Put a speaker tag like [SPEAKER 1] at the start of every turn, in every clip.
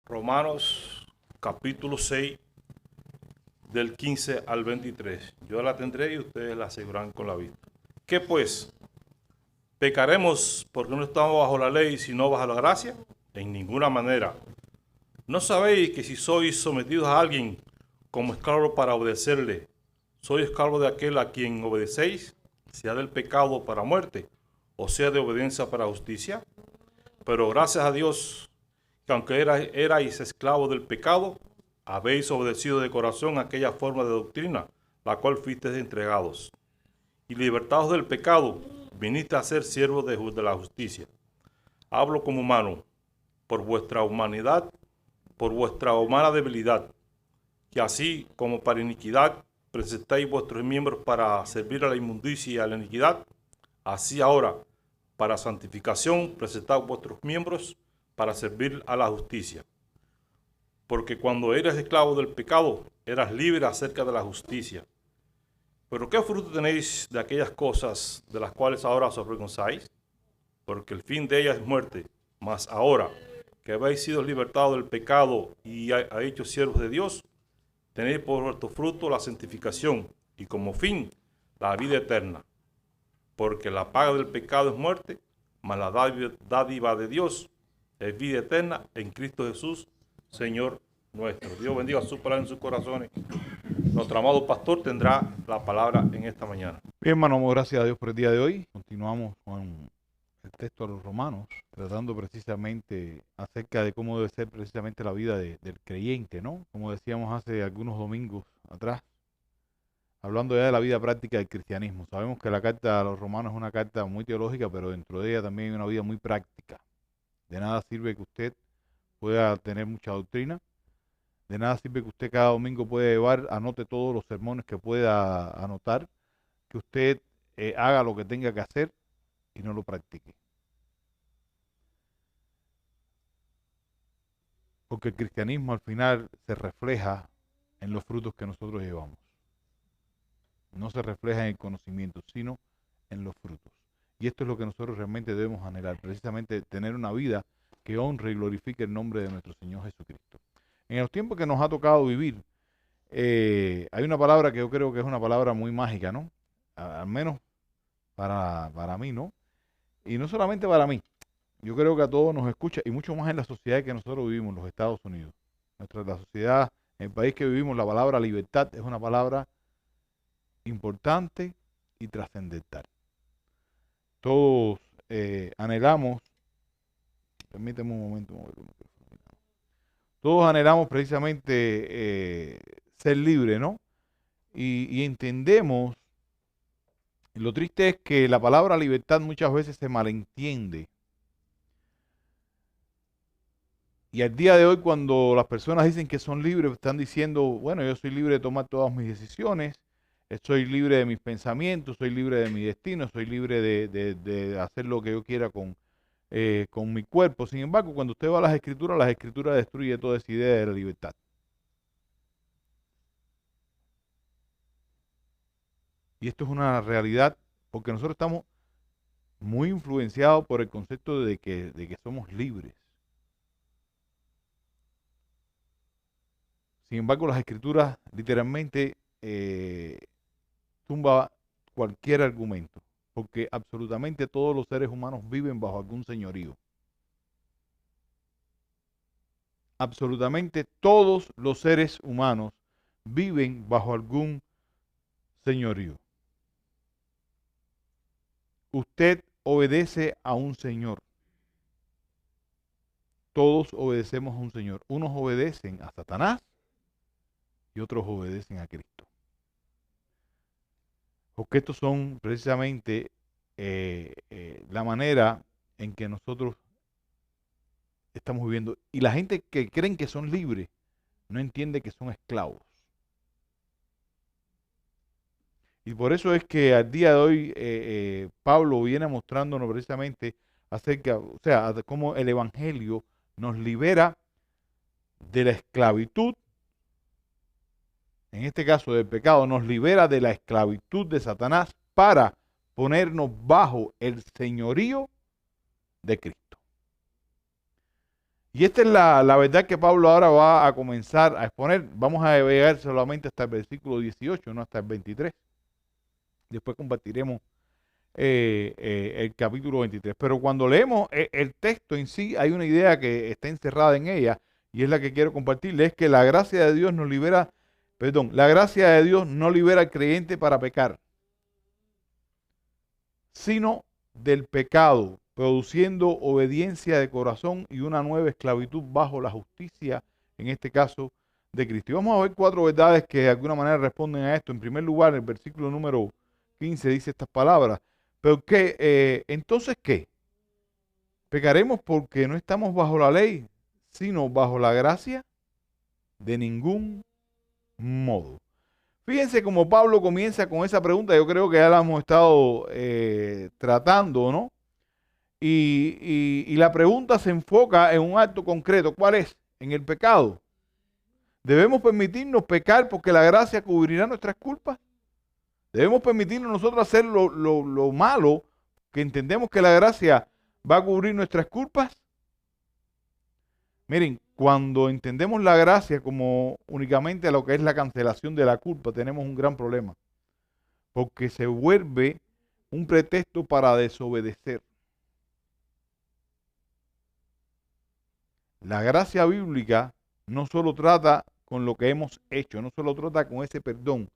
[SPEAKER 1] Romanos capítulo 6 del 15 al 23. Yo la tendré y ustedes la seguirán con la vista. ¿Qué pues? ¿Pecaremos porque no estamos bajo la ley sino bajo la gracia? En ninguna manera. ¿No sabéis que si sois sometidos a alguien como esclavo para obedecerle, sois esclavo de aquel a quien obedecéis, sea del pecado para muerte o sea de obediencia para justicia? Pero gracias a Dios que aunque erais esclavos del pecado, habéis obedecido de corazón aquella forma de doctrina, la cual fuisteis entregados. Y libertados del pecado, viniste a ser siervos de la justicia. Hablo como humano, por vuestra humanidad, por vuestra humana debilidad, que así como para iniquidad presentáis vuestros miembros para servir a la inmundicia y a la iniquidad, así ahora, para santificación, presentad vuestros miembros para servir a la justicia. Porque cuando eras esclavo del pecado, eras libre acerca de la justicia. Pero ¿qué fruto tenéis de aquellas cosas de las cuales ahora os avergonzáis? Porque el fin de ellas es muerte. Mas ahora que habéis sido libertados del pecado y hechos siervos de Dios, tenéis por vuestro fruto la santificación y como fin la vida eterna. Porque la paga del pecado es muerte, mas la dádiva de Dios es vida eterna en Cristo Jesús, Señor nuestro. Dios bendiga su palabra en sus corazones. Nuestro amado pastor tendrá la palabra en esta mañana.
[SPEAKER 2] Bien, hermano, gracias a Dios por el día de hoy. Continuamos con el texto de los Romanos, tratando precisamente acerca de cómo debe ser precisamente la vida del creyente, ¿no? Como decíamos hace algunos domingos atrás, hablando ya de la vida práctica del cristianismo. Sabemos que la carta a los Romanos es una carta muy teológica, pero dentro de ella también hay una vida muy práctica. De nada sirve que usted pueda tener mucha doctrina. De nada sirve que usted cada domingo pueda anote todos los sermones que pueda anotar, que usted haga lo que tenga que hacer y no lo practique. Porque el cristianismo al final se refleja en los frutos que nosotros llevamos. No se refleja en el conocimiento, sino en los frutos. Y esto es lo que nosotros realmente debemos anhelar, precisamente tener una vida que honre y glorifique el nombre de nuestro Señor Jesucristo. En los tiempos que nos ha tocado vivir, hay una palabra que yo creo que es una palabra muy mágica, ¿no? Al menos para mí, ¿no? Y no solamente para mí. Yo creo que a todos nos escucha, y mucho más en la sociedad que nosotros vivimos, en los Estados Unidos. La sociedad, en el país que vivimos, la palabra libertad es una palabra importante y trascendental. Todos anhelamos, permíteme un momento, todos anhelamos precisamente ser libres, ¿no? Y entendemos, lo triste es que la palabra libertad muchas veces se malentiende. Y al día de hoy, cuando las personas dicen que son libres, están diciendo, bueno, yo soy libre de tomar todas mis decisiones, soy libre de mis pensamientos, soy libre de mi destino, soy libre de hacer lo que yo quiera con mi cuerpo. Sin embargo, cuando usted va a las escrituras destruyen toda esa idea de la libertad. Y esto es una realidad porque nosotros estamos muy influenciados por el concepto de que somos libres. Sin embargo, las escrituras literalmente tumba cualquier argumento, porque absolutamente todos los seres humanos viven bajo algún señorío. Absolutamente todos los seres humanos viven bajo algún señorío. Usted obedece a un señor. Todos obedecemos a un señor. Unos obedecen a Satanás y otros obedecen a Cristo. Porque estos son precisamente la manera en que nosotros estamos viviendo. Y la gente que creen que son libres no entiende que son esclavos. Y por eso es que al día de hoy Pablo viene mostrándonos precisamente acerca, o sea, de cómo el Evangelio nos libera de la esclavitud, en este caso del pecado, nos libera de la esclavitud de Satanás para ponernos bajo el señorío de Cristo. Y esta es la verdad que Pablo ahora va a comenzar a exponer. Vamos a llegar solamente hasta el versículo 18, no hasta el 23. Después compartiremos el capítulo 23. Pero cuando leemos el texto en sí, hay una idea que está encerrada en ella, y es la que quiero compartirles, es que la gracia de Dios nos libera, la gracia de Dios no libera al creyente para pecar, sino del pecado, produciendo obediencia de corazón y una nueva esclavitud bajo la justicia, en este caso, de Cristo. Y vamos a ver 4 verdades que de alguna manera responden a esto. En primer lugar, el versículo número 15 dice estas palabras. Pero entonces, ¿qué? ¿Pecaremos porque no estamos bajo la ley, sino bajo la gracia? De ningún modo. Fíjense cómo Pablo comienza con esa pregunta. Yo creo que ya la hemos estado tratando, ¿no? Y la pregunta se enfoca en un acto concreto. ¿Cuál es? En el pecado. ¿Debemos permitirnos pecar porque la gracia cubrirá nuestras culpas? ¿Debemos permitirnos nosotros hacer lo malo, que entendemos que la gracia va a cubrir nuestras culpas? Miren, cuando entendemos la gracia como únicamente a lo que es la cancelación de la culpa, tenemos un gran problema, porque se vuelve un pretexto para desobedecer. La gracia bíblica no solo trata con lo que hemos hecho, no solo trata con ese perdón,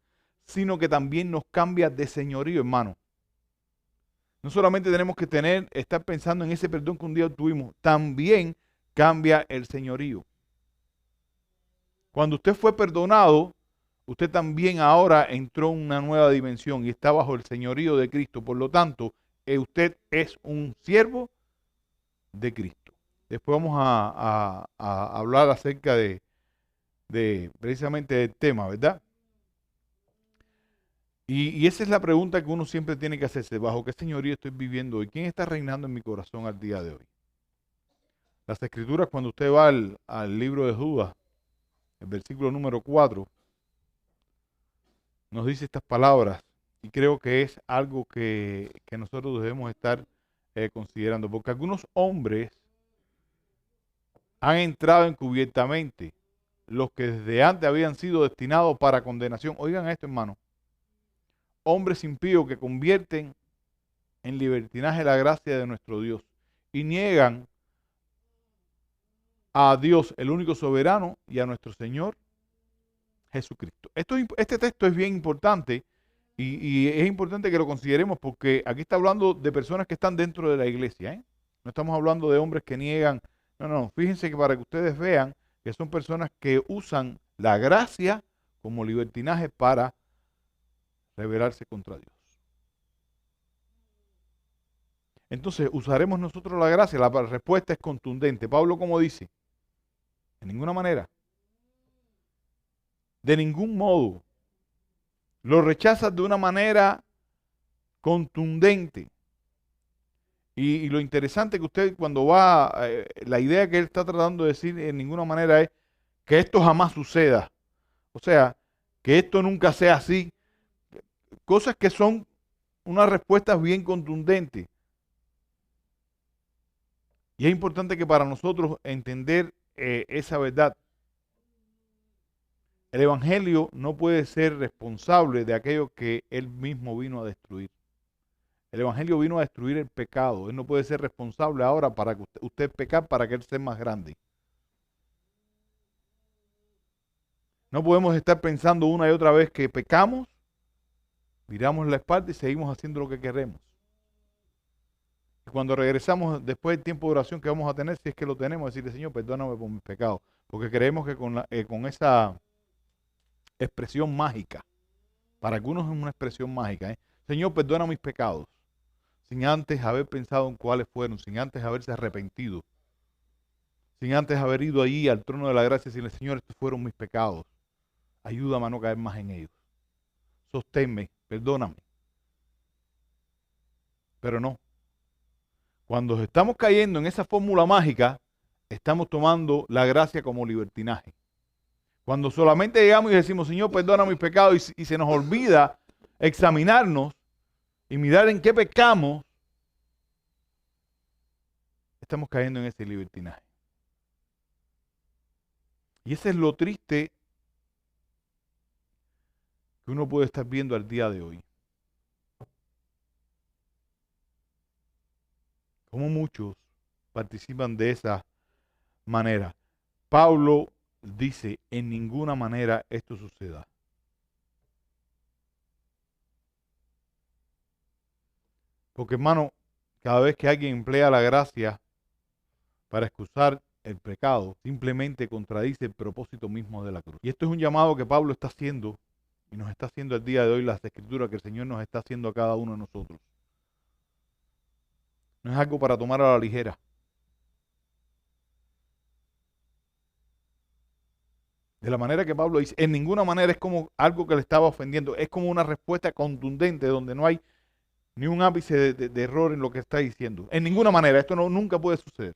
[SPEAKER 2] sino que también nos cambia de señorío, hermano. No solamente tenemos que estar pensando en ese perdón que un día obtuvimos, también cambia el señorío. Cuando usted fue perdonado, usted también ahora entró en una nueva dimensión y está bajo el señorío de Cristo. Por lo tanto, usted es un siervo de Cristo. Después vamos a hablar acerca de precisamente del tema, ¿verdad? Y esa es la pregunta que uno siempre tiene que hacerse. ¿Bajo qué señorío estoy viviendo hoy? ¿Quién está reinando en mi corazón al día de hoy? Las Escrituras, cuando usted va al libro de Judas, el versículo número 4, nos dice estas palabras. Y creo que es algo que nosotros debemos estar considerando. Porque algunos hombres han entrado encubiertamente, los que desde antes habían sido destinados para condenación. Oigan esto, hermano. Hombres impíos que convierten en libertinaje la gracia de nuestro Dios y niegan a Dios, el único soberano, y a nuestro Señor Jesucristo. Este texto es bien importante y es importante que lo consideremos porque aquí está hablando de personas que están dentro de la iglesia, ¿eh? No estamos hablando de hombres que niegan. No. Fíjense que para que ustedes vean que son personas que usan la gracia como libertinaje para rebelarse contra Dios. Entonces, ¿usaremos nosotros la gracia? La respuesta es contundente. Pablo, ¿cómo dice? De ninguna manera. De ningún modo. Lo rechazas de una manera contundente. Y lo interesante que usted cuando va, la idea que él está tratando de decir en ninguna manera es que esto jamás suceda. O sea, que esto nunca sea así. Cosas que son unas respuestas bien contundentes. Y es importante que para nosotros entender esa verdad. El Evangelio no puede ser responsable de aquello que Él mismo vino a destruir. El Evangelio vino a destruir el pecado. Él no puede ser responsable ahora para que usted pecar para que Él sea más grande. No podemos estar pensando una y otra vez que pecamos, viramos la espalda y seguimos haciendo lo que queremos. Y cuando regresamos después del tiempo de oración que vamos a tener, si es que lo tenemos, decirle, Señor, perdóname por mis pecados. Porque creemos que con esa expresión mágica, para algunos es una expresión mágica, Señor, perdona mis pecados, sin antes haber pensado en cuáles fueron, sin antes haberse arrepentido, sin antes haber ido allí al trono de la gracia y decirle, Señor, estos fueron mis pecados, ayúdame a no caer más en ellos, sosténme, perdóname. Pero no, cuando estamos cayendo en esa fórmula mágica, estamos tomando la gracia como libertinaje. Cuando solamente llegamos y decimos, Señor, perdona mis pecados, y se nos olvida examinarnos y mirar en qué pecamos, estamos cayendo en ese libertinaje. Y ese es lo triste que uno puede estar viendo al día de hoy. Como muchos participan de esa manera. Pablo dice, en ninguna manera esto suceda. Porque, hermano, cada vez que alguien emplea la gracia para excusar el pecado, simplemente contradice el propósito mismo de la cruz. Y esto es un llamado que Pablo está haciendo y nos está haciendo el día de hoy, las escrituras que el Señor nos está haciendo a cada uno de nosotros. No es algo para tomar a la ligera. De la manera que Pablo dice, en ninguna manera es como algo que le estaba ofendiendo, es como una respuesta contundente donde no hay ni un ápice de error en lo que está diciendo. En ninguna manera, esto nunca puede suceder.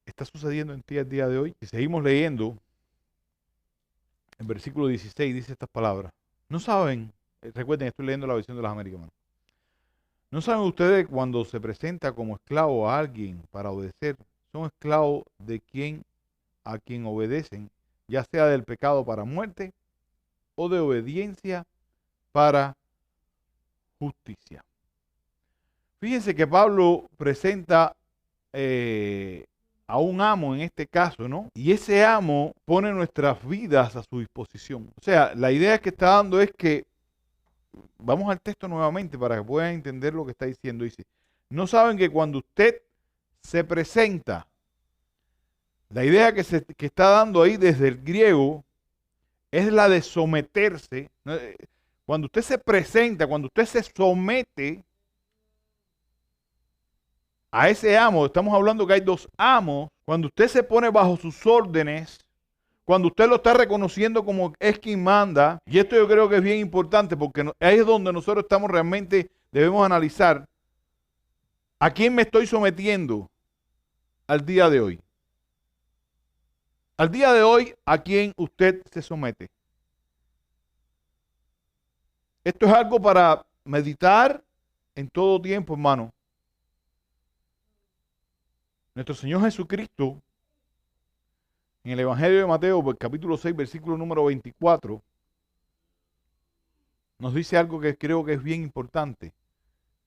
[SPEAKER 2] Está sucediendo en ti el día de hoy. Si seguimos leyendo, en versículo 16 dice estas palabras. No saben, recuerden, estoy leyendo la versión de las Américas, hermano. ¿No saben ustedes cuando se presenta como esclavo a alguien para obedecer, son esclavos de a quien obedecen, ya sea del pecado para muerte o de obediencia para justicia? Fíjense que Pablo presenta a un amo en este caso, ¿no? Y ese amo pone nuestras vidas a su disposición. O sea, la idea que está dando es que, vamos al texto nuevamente para que puedan entender lo que está diciendo. Dice, no saben que cuando usted se presenta, la idea que está dando ahí desde el griego es la de someterse. Cuando usted se presenta, cuando usted se somete a ese amo, estamos hablando que hay dos amos, cuando usted se pone bajo sus órdenes, cuando usted lo está reconociendo como es quien manda, y esto yo creo que es bien importante porque ahí es donde nosotros estamos realmente, debemos analizar a quién me estoy sometiendo al día de hoy. Al día de hoy, ¿a quién usted se somete? Esto es algo para meditar en todo tiempo, hermano. Nuestro Señor Jesucristo, en el Evangelio de Mateo, capítulo 6, versículo número 24, nos dice algo que creo que es bien importante,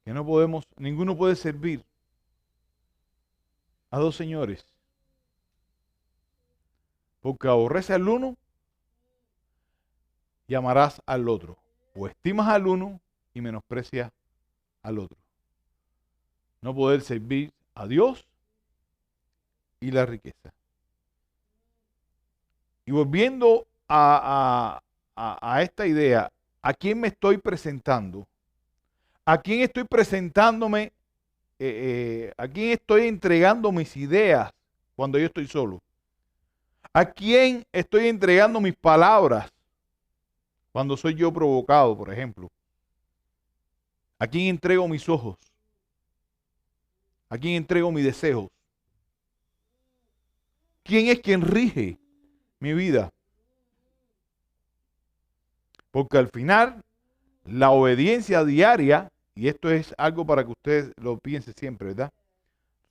[SPEAKER 2] que ninguno puede servir a dos señores, porque aborrece al uno y amarás al otro, o estimas al uno y menosprecias al otro. No poder servir a Dios y la riqueza. Y volviendo a esta idea, ¿a quién me estoy presentando? ¿A quién estoy presentándome? ¿A quién estoy entregando mis ideas cuando yo estoy solo? ¿A quién estoy entregando mis palabras cuando soy yo provocado, por ejemplo? ¿A quién entrego mis ojos? ¿A quién entrego mis deseos? ¿Quién es quien rige mi vida? Porque al final, la obediencia diaria, y esto es algo para que usted lo piense siempre, ¿verdad?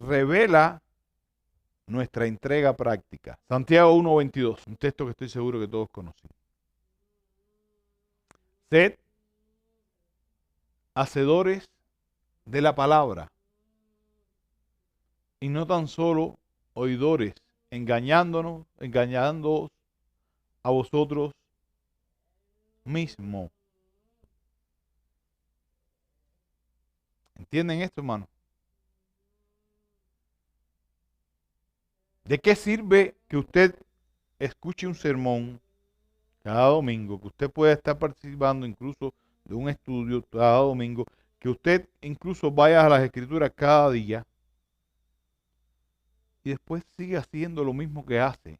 [SPEAKER 2] Revela nuestra entrega práctica. Santiago 1:22, un texto que estoy seguro que todos conocen. Sed hacedores de la palabra y no tan solo oidores, engañándonos a vosotros mismos. ¿Entienden esto, hermano? ¿De qué sirve que usted escuche un sermón cada domingo, que usted pueda estar participando incluso de un estudio cada domingo, que usted incluso vaya a las escrituras cada día y después sigue haciendo lo mismo que hace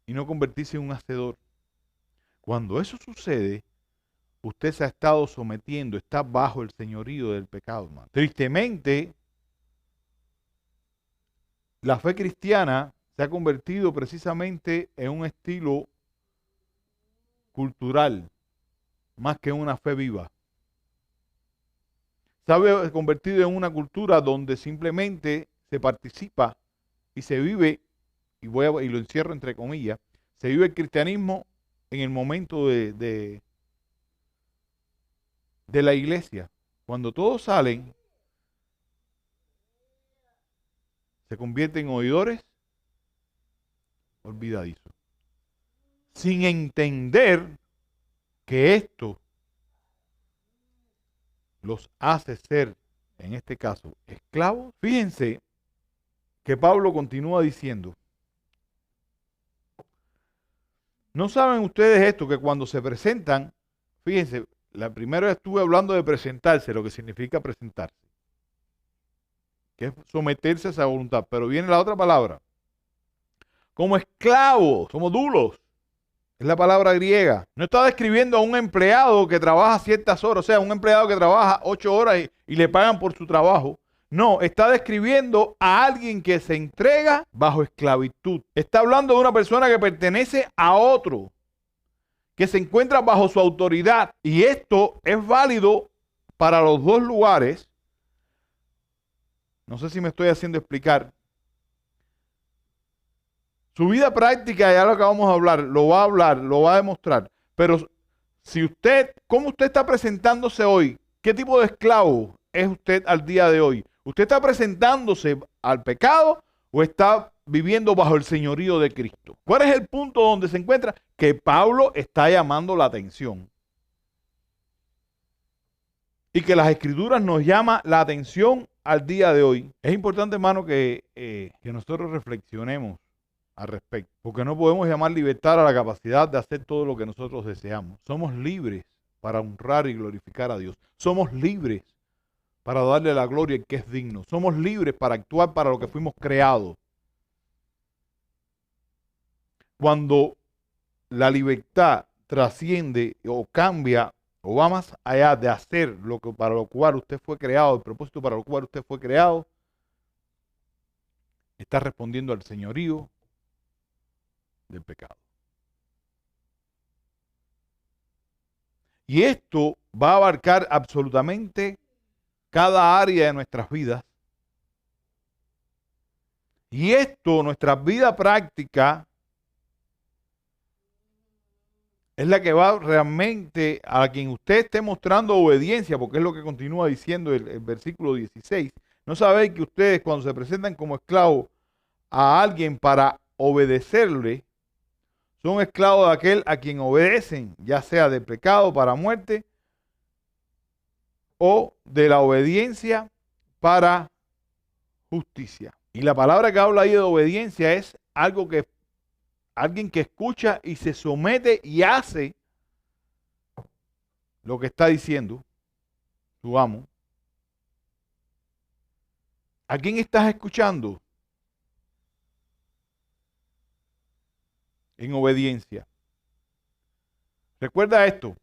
[SPEAKER 2] y no convertirse en un hacedor? Cuando eso sucede, usted se ha estado sometiendo, está bajo el señorío del pecado, hermano. Tristemente, la fe cristiana se ha convertido precisamente en un estilo cultural, más que en una fe viva. Se ha convertido en una cultura donde simplemente se participa y se vive, y lo encierro entre comillas, se vive el cristianismo en el momento de la iglesia. Cuando todos salen, se convierten en oidores olvidadizos, sin entender que esto los hace ser, en este caso, esclavos. Fíjense que Pablo continúa diciendo, ¿no saben ustedes esto? Que cuando se presentan, fíjense, la primera vez estuve hablando de presentarse, lo que significa presentarse, que es someterse a esa voluntad, pero viene la otra palabra, como esclavos, somos dulos. Es la palabra griega. No está describiendo a un empleado que trabaja ciertas horas, o sea, un empleado que trabaja 8 horas y le pagan por su trabajo. No, está describiendo a alguien que se entrega bajo esclavitud. Está hablando de una persona que pertenece a otro, que se encuentra bajo su autoridad. Y esto es válido para los dos lugares. No sé si me estoy haciendo explicar. Su vida práctica, ya lo que vamos a hablar, lo va a demostrar. Pero si usted, ¿cómo usted está presentándose hoy? ¿Qué tipo de esclavo es usted al día de hoy? ¿Usted está presentándose al pecado o está viviendo bajo el señorío de Cristo? ¿Cuál es el punto donde se encuentra? Que Pablo está llamando la atención. Y que las escrituras nos llaman la atención al día de hoy. Es importante, hermano, que nosotros reflexionemos al respecto, porque no podemos llamar libertad a la capacidad de hacer todo lo que nosotros deseamos. Somos libres para honrar y glorificar a Dios. Somos libres para darle la gloria al que es digno. Somos libres para actuar para lo que fuimos creados. Cuando la libertad trasciende o cambia o va más allá de hacer lo que para lo cual usted fue creado, el propósito para lo cual usted fue creado, está respondiendo al señorío del pecado. Y esto va a abarcar absolutamente cada área de nuestras vidas. Y esto, nuestra vida práctica, es la que va realmente a quien usted esté mostrando obediencia, porque es lo que continúa diciendo el versículo 16. No sabéis que ustedes cuando se presentan como esclavos a alguien para obedecerle, son esclavos de aquel a quien obedecen, ya sea del pecado para muerte o de la obediencia para justicia. Y la palabra que habla ahí de obediencia es algo que alguien que escucha y se somete y hace lo que está diciendo su amo. ¿A quién estás escuchando? En obediencia. Recuerda esto.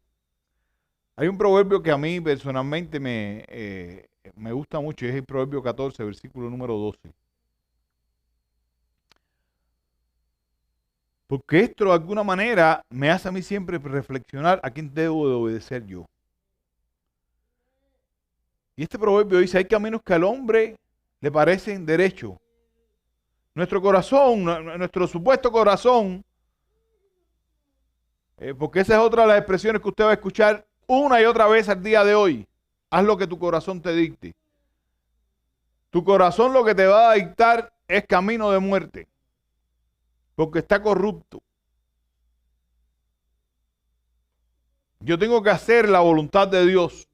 [SPEAKER 2] Hay un proverbio que a mí personalmente me gusta mucho y es el proverbio 14, versículo número 12. Porque esto de alguna manera me hace a mí siempre reflexionar a quién debo de obedecer yo. Y este proverbio dice, hay caminos que al hombre le parecen derechos. Nuestro corazón, nuestro supuesto corazón, porque esa es otra de las expresiones que usted va a escuchar una y otra vez al día de hoy. Haz lo que tu corazón te dicte. Tu corazón lo que te va a dictar es camino de muerte, porque está corrupto. Yo tengo que hacer la voluntad de Dios,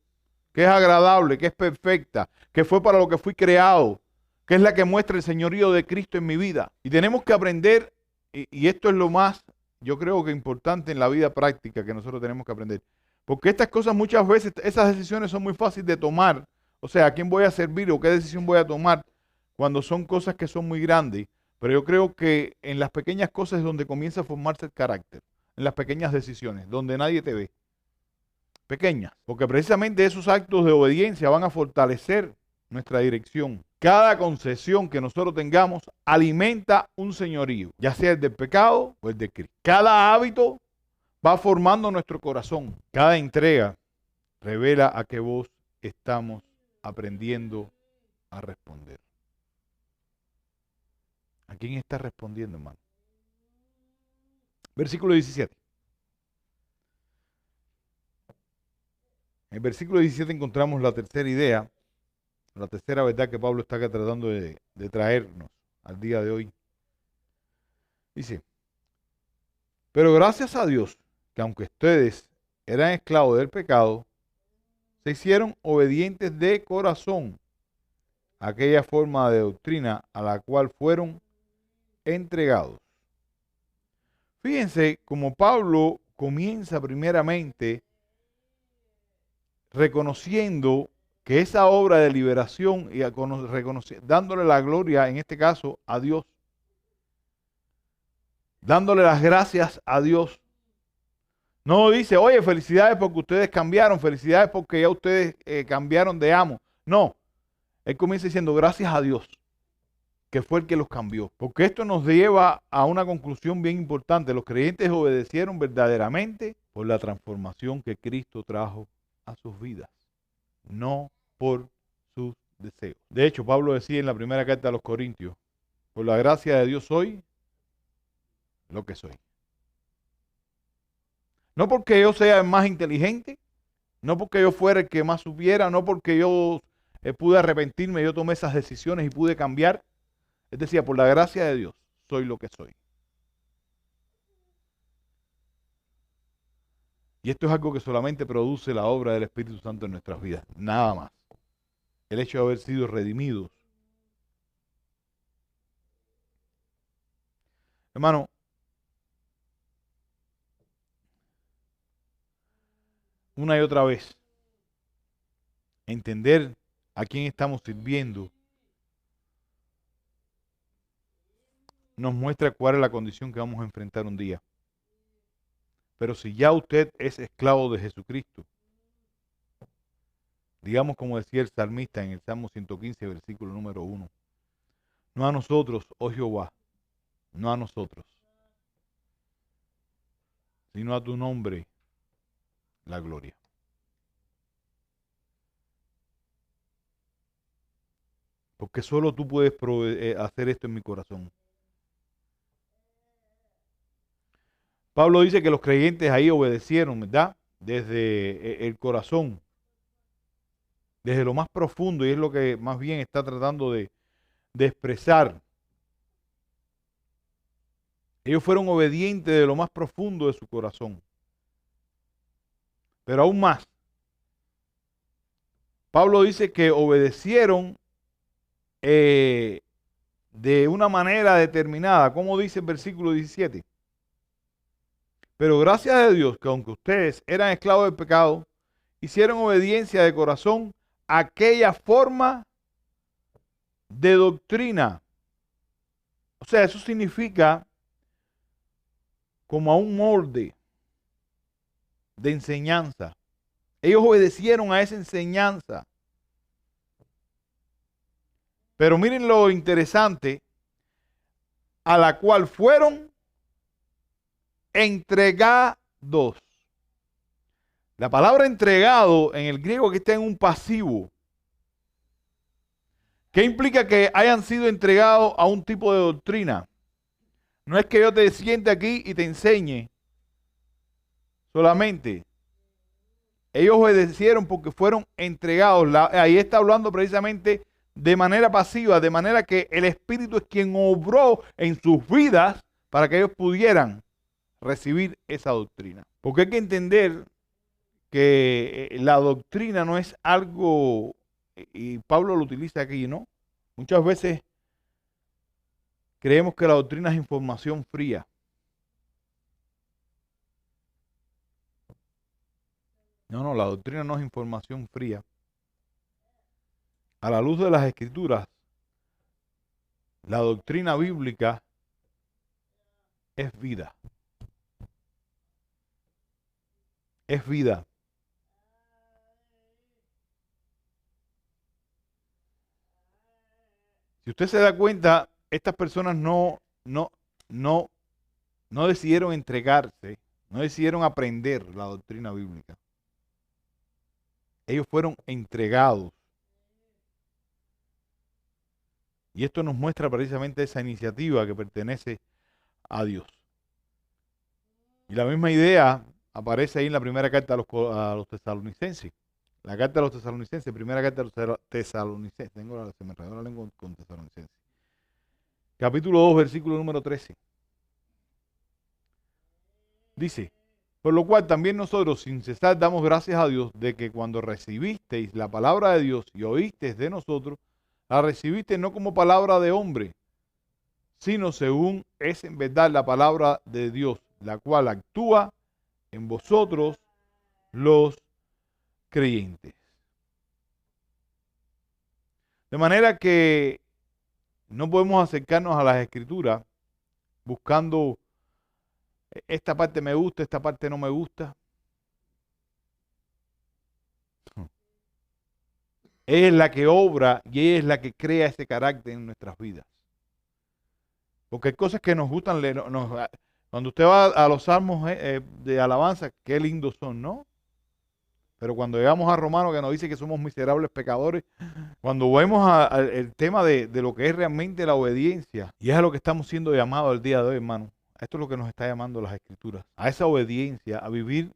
[SPEAKER 2] que es agradable, que es perfecta, que fue para lo que fui creado, que es la que muestra el señorío de Cristo en mi vida. Y tenemos que aprender, y esto es lo más, yo creo que importante en la vida práctica que nosotros tenemos que aprender. Porque estas cosas muchas veces, esas decisiones son muy fáciles de tomar. O sea, ¿a quién voy a servir o qué decisión voy a tomar cuando son cosas que son muy grandes? Pero yo creo que en las pequeñas cosas es donde comienza a formarse el carácter. En las pequeñas decisiones, donde nadie te ve. Pequeñas. Porque precisamente esos actos de obediencia van a fortalecer nuestra dirección. Cada concesión que nosotros tengamos alimenta un señorío, ya sea el del pecado o el de Cristo. Cada hábito va formando nuestro corazón. Cada entrega revela a qué voz estamos aprendiendo a responder. quién está respondiendo, hermano? Versículo 17. En el versículo 17 encontramos la tercera idea, la tercera verdad que Pablo está acá tratando de traernos al día de hoy. Dice, pero gracias a Dios que aunque ustedes eran esclavos del pecado, se hicieron obedientes de corazón a aquella forma de doctrina a la cual fueron entregados. Fíjense cómo Pablo comienza primeramente reconociendo que esa obra de liberación y dándole la gloria, en este caso, a Dios, dándole las gracias a Dios. No dice, oye, felicidades porque ustedes cambiaron, felicidades porque ya ustedes cambiaron de amo. No, él comienza diciendo gracias a Dios, que fue el que los cambió. Porque esto nos lleva a una conclusión bien importante. Los creyentes obedecieron verdaderamente por la transformación que Cristo trajo a sus vidas, no por sus deseos. De hecho, Pablo decía en la primera carta a los Corintios, por la gracia de Dios soy lo que soy. No porque yo sea el más inteligente, no porque yo fuera el que más supiera, no porque yo pude arrepentirme, yo tomé esas decisiones y pude cambiar. Es decir, por la gracia de Dios soy lo que soy. Y esto es algo que solamente produce la obra del Espíritu Santo en nuestras vidas, nada más. El hecho de haber sido redimidos. Hermano, una y otra vez, entender a quién estamos sirviendo nos muestra cuál es la condición que vamos a enfrentar un día. Pero si ya usted es esclavo de Jesucristo, digamos como decía el salmista en el Salmo 115, versículo número 1, no a nosotros, oh Jehová, no a nosotros, sino a tu nombre la gloria. Porque solo tú puedes hacer esto en mi corazón. Pablo dice que los creyentes ahí obedecieron, ¿verdad? Desde el corazón, desde lo más profundo, y es lo que más bien está tratando de expresar. Ellos fueron obedientes de lo más profundo de su corazón. Pero aún más, Pablo dice que obedecieron de una manera determinada. ¿Cómo dice el versículo 17? Pero gracias a Dios que aunque ustedes eran esclavos del pecado, hicieron obediencia de corazón a aquella forma de doctrina. O sea, eso significa como a un molde de enseñanza. Ellos obedecieron a esa enseñanza. Pero miren lo interesante, a la cual fueron entregados. La palabra entregado en el griego que está en un pasivo. ¿Qué implica que hayan sido entregados a un tipo de doctrina? No es que yo te siente aquí y te enseñe solamente. Ellos obedecieron porque fueron entregados. Ahí está hablando precisamente de manera pasiva, de manera que el Espíritu es quien obró en sus vidas para que ellos pudieran recibir esa doctrina. Porque hay que entender que la doctrina no es algo, y Pablo lo utiliza aquí, ¿no? Muchas veces creemos que la doctrina es información fría. No, la doctrina no es información fría. A la luz de las Escrituras, la doctrina bíblica es vida. Es vida. Si usted se da cuenta, estas personas no decidieron entregarse, no decidieron aprender la doctrina bíblica. Ellos fueron entregados. Y esto nos muestra precisamente esa iniciativa que pertenece a Dios. Y la misma idea aparece ahí en la primera carta a los tesalonicenses. La carta a los tesalonicenses, primera carta a los tesalonicenses. Se me enredó la lengua con tesalonicenses. Capítulo 2, versículo número 13. Dice: por lo cual también nosotros sin cesar damos gracias a Dios de que cuando recibisteis la palabra de Dios y oísteis de nosotros, la recibisteis no como palabra de hombre, sino según es en verdad la palabra de Dios, la cual actúa en vosotros los creyentes. De manera que no podemos acercarnos a las Escrituras buscando esta parte me gusta, esta parte no me gusta. Ella es la que obra y ella es la que crea ese carácter en nuestras vidas. Porque hay cosas que nos gustan. Cuando usted va a los salmos de alabanza, qué lindos son, ¿no? Pero cuando llegamos a Romanos, que nos dice que somos miserables pecadores, cuando vemos el tema de lo que es realmente la obediencia, y es a lo que estamos siendo llamados el día de hoy, hermano. Esto es lo que nos está llamando las Escrituras, a esa obediencia, a vivir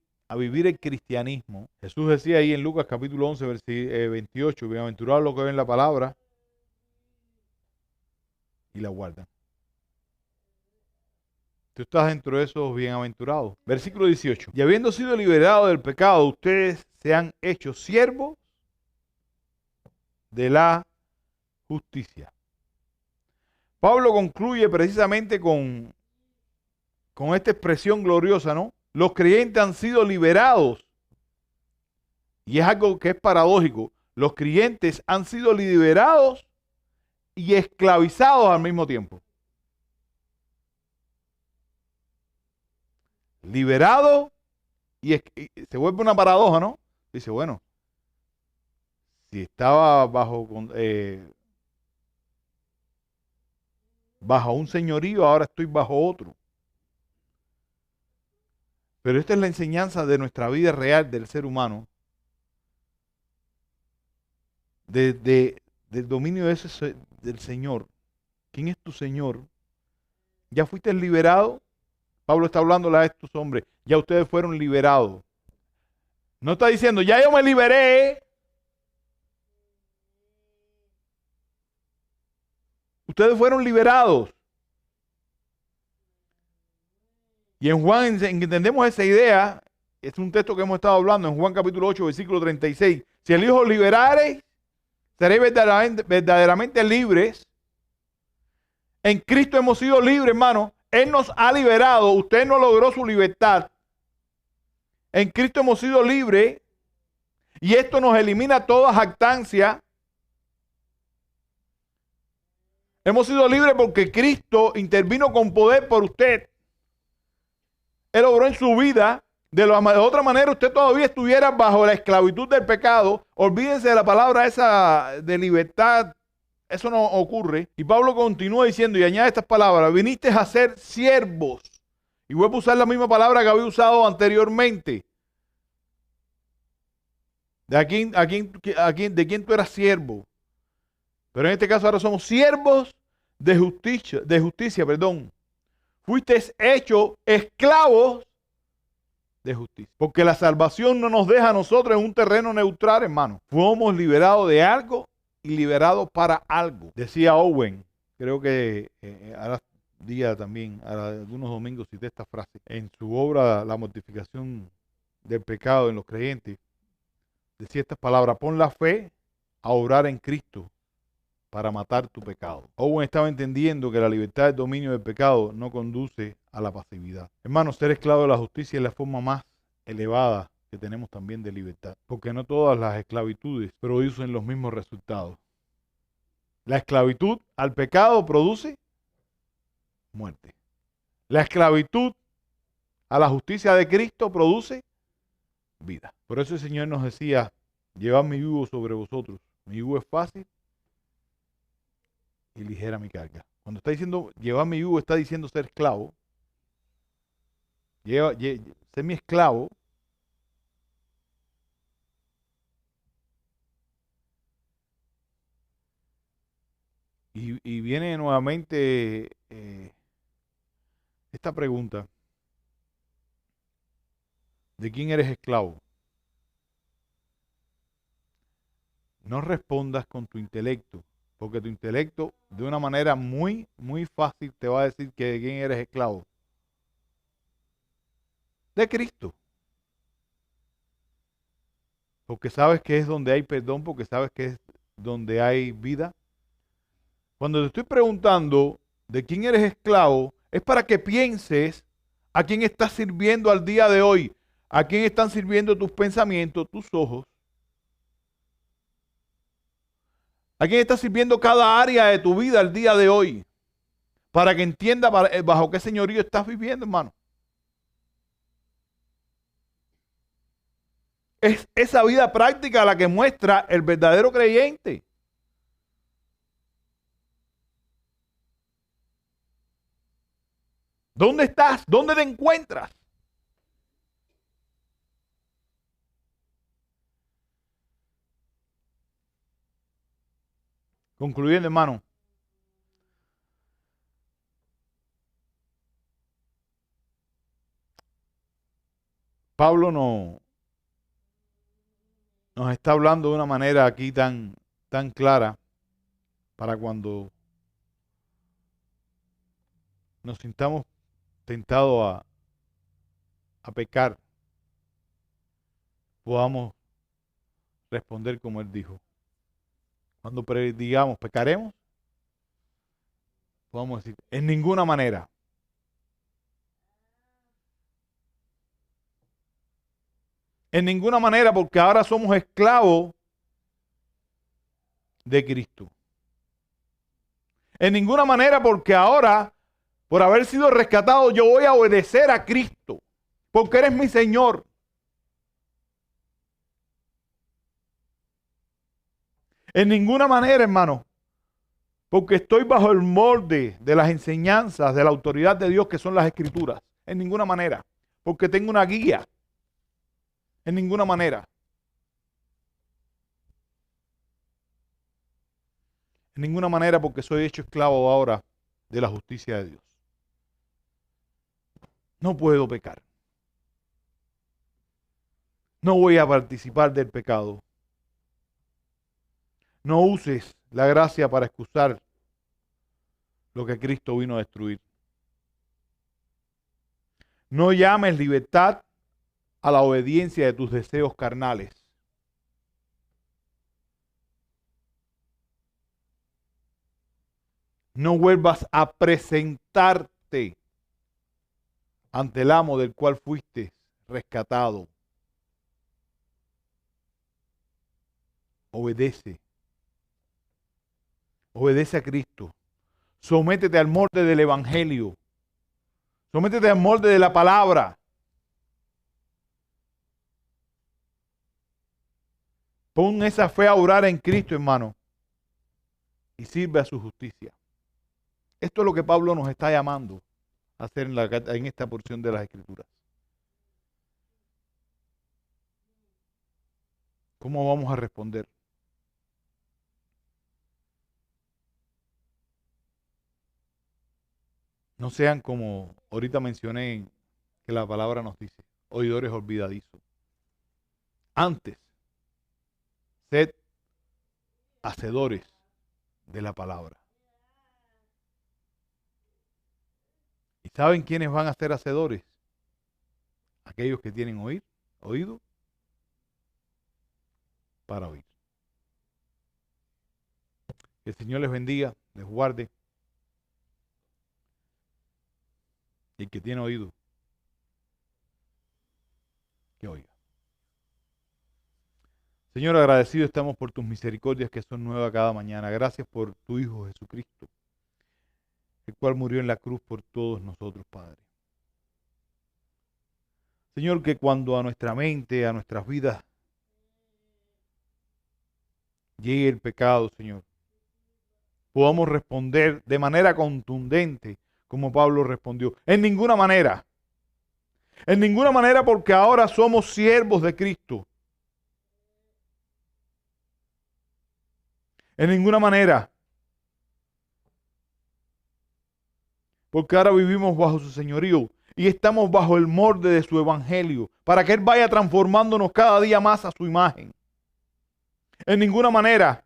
[SPEAKER 2] el cristianismo. Jesús decía ahí en Lucas capítulo 11, versículo 28, bienaventurados los que ven la palabra y la guardan. Tú estás dentro de esos bienaventurados. Versículo 18. Y habiendo sido liberados del pecado, ustedes se han hecho siervos de la justicia. Pablo concluye precisamente con esta expresión gloriosa, ¿no? Los creyentes han sido liberados. Y es algo que es paradójico. Los creyentes han sido liberados y esclavizados al mismo tiempo. Liberado y se vuelve una paradoja, ¿no? Dice, bueno, si estaba bajo un señorío, ahora estoy bajo otro. Pero esta es la enseñanza de nuestra vida real del ser humano, del dominio del Señor. ¿Quién es tu Señor? ¿Ya fuiste liberado? Pablo está hablando a estos hombres, ya ustedes fueron liberados. No está diciendo, ya yo me liberé. Ustedes fueron liberados. Y en Juan entendemos esa idea. Es un texto que hemos estado hablando en Juan capítulo 8, versículo 36. Si el Hijo liberare, seréis verdaderamente libres. En Cristo hemos sido libres, hermano. Él nos ha liberado. Usted no logró su libertad. En Cristo hemos sido libres. Y esto nos elimina toda jactancia. Hemos sido libres porque Cristo intervino con poder por usted. Él obró en su vida. De otra manera, usted todavía estuviera bajo la esclavitud del pecado. Olvídense de la palabra esa de libertad. Eso no ocurre. Y Pablo continúa diciendo y añade estas palabras. Viniste a ser siervos. Y vuelvo a usar la misma palabra que había usado anteriormente. ¿De quién tú eras siervo? Pero en este caso ahora somos siervos de justicia. Fuiste hechos esclavos de justicia. Porque la salvación no nos deja a nosotros en un terreno neutral, hermano. Fuimos liberados de algo y liberados para algo. Decía Owen, creo que hará día también, algunos domingos cité esta frase, en su obra La mortificación del pecado en los creyentes, decía estas palabras: pon la fe a obrar en Cristo para matar tu pecado. Owen estaba entendiendo que la libertad del dominio del pecado no conduce a la pasividad. Hermanos, ser esclavo de la justicia es la forma más elevada que tenemos también de libertad, porque no todas las esclavitudes producen los mismos resultados. La esclavitud al pecado produce muerte. La esclavitud a la justicia de Cristo produce vida. Por eso el Señor nos decía: llevad mi yugo sobre vosotros. Mi yugo es fácil y ligera mi carga. Cuando está diciendo llevar mi yugo, está diciendo ser esclavo. Ser mi esclavo Y viene nuevamente esta pregunta. ¿De quién eres esclavo? No respondas con tu intelecto, porque tu intelecto de una manera muy, muy fácil te va a decir que de quién eres esclavo. De Cristo. Porque sabes que es donde hay perdón, porque sabes que es donde hay vida. Cuando te estoy preguntando de quién eres esclavo, es para que pienses a quién estás sirviendo al día de hoy, a quién están sirviendo tus pensamientos, tus ojos, a quién está sirviendo cada área de tu vida al día de hoy, para que entiendas bajo qué señorío estás viviendo, hermano. Es esa vida práctica la que muestra el verdadero creyente. ¿Dónde estás? ¿Dónde te encuentras? Concluyendo, hermano. Pablo nos está hablando de una manera aquí tan clara para cuando nos sintamos tentados a pecar, podamos responder como él dijo. Cuando digamos pecaremos, podamos decir, en ninguna manera. En ninguna manera, porque ahora somos esclavos de Cristo. En ninguna manera, porque ahora, por haber sido rescatado, yo voy a obedecer a Cristo, porque eres mi Señor. En ninguna manera, hermano, porque estoy bajo el molde de las enseñanzas de la autoridad de Dios que son las Escrituras. En ninguna manera, porque tengo una guía. En ninguna manera. En ninguna manera, porque soy hecho esclavo ahora de la justicia de Dios. No puedo pecar. No voy a participar del pecado. No uses la gracia para excusar lo que Cristo vino a destruir. No llames libertad a la obediencia de tus deseos carnales. No vuelvas a presentarte ante el amo del cual fuiste rescatado. Obedece. Obedece a Cristo. Sométete al molde del Evangelio. Sométete al molde de la palabra. Pon esa fe a orar en Cristo, hermano. Y sirve a su justicia. Esto es lo que Pablo nos está llamando a hacer en esta porción de las Escrituras. ¿Cómo vamos a responder? No sean como ahorita mencioné que la palabra nos dice, oidores olvidadizos. Antes, sed hacedores de la palabra. ¿Y saben quiénes van a ser hacedores? Aquellos que tienen oído para oír. Que el Señor les bendiga, les guarde. Y el que tiene oído, que oiga. Señor, agradecido estamos por tus misericordias que son nuevas cada mañana. Gracias por tu Hijo Jesucristo, el cual murió en la cruz por todos nosotros, Padre. Señor, que cuando a nuestra mente, a nuestras vidas, llegue el pecado, Señor, podamos responder de manera contundente como Pablo respondió. En ninguna manera. En ninguna manera, porque ahora somos siervos de Cristo. En ninguna manera. porque ahora vivimos bajo su señorío y estamos bajo el molde de su evangelio, para que Él vaya transformándonos cada día más a su imagen. En ninguna manera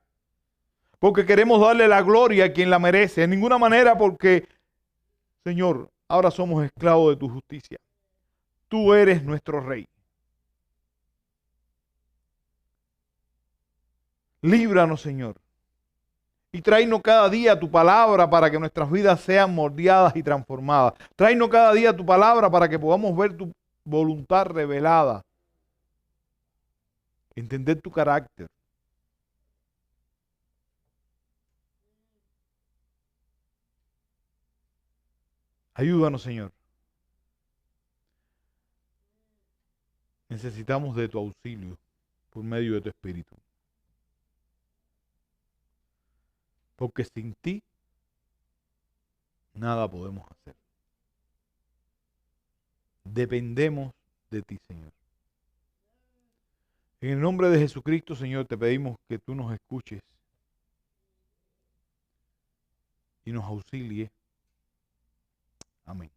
[SPEAKER 2] porque queremos darle la gloria a quien la merece, en ninguna manera porque, Señor, ahora somos esclavos de tu justicia. Tú eres nuestro Rey. Líbranos, Señor. Y tráenos cada día tu palabra para que nuestras vidas sean moldeadas y transformadas. Tráenos cada día tu palabra para que podamos ver tu voluntad revelada. Entender tu carácter. Ayúdanos, Señor. Necesitamos de tu auxilio por medio de tu Espíritu. Porque sin ti nada podemos hacer. Dependemos de ti, Señor. En el nombre de Jesucristo, Señor, te pedimos que tú nos escuches y nos auxilies. Amén.